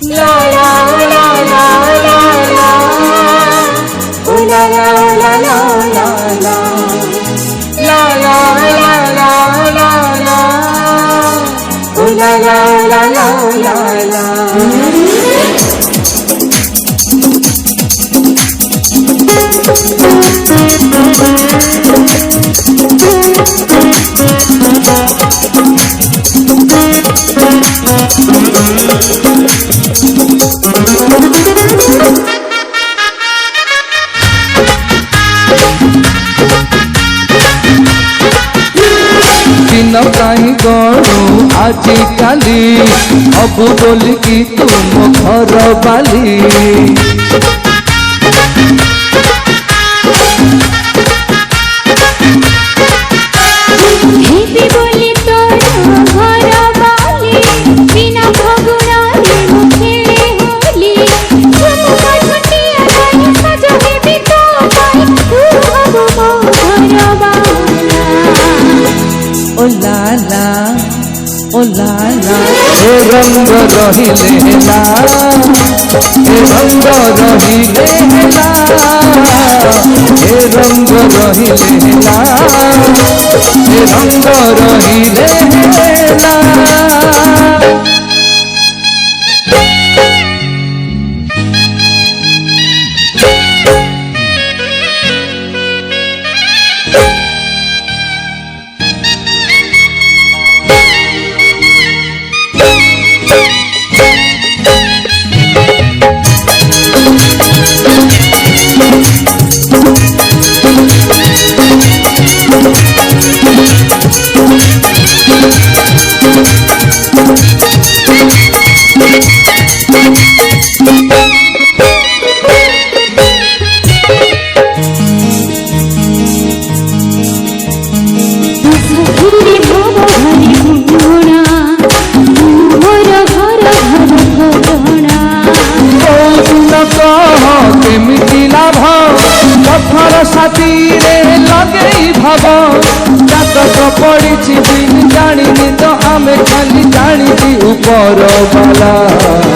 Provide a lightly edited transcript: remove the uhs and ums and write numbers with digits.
La la la la la la, ooh la la la la la la, la la la la la la, ooh la la la la la la. दिन कहीं गणु आजिकाली अब बोलिकी तुम घर बाली ओ लाला ओ लाला हे रंग रहिले ला हे रंग रहिले ला हे रंग रहिले ला हे रंग रहिले ला। साथी रे लगे भाव जातक पड़ी दिन जानी तो आमे खाली जानी ऊपर वाला।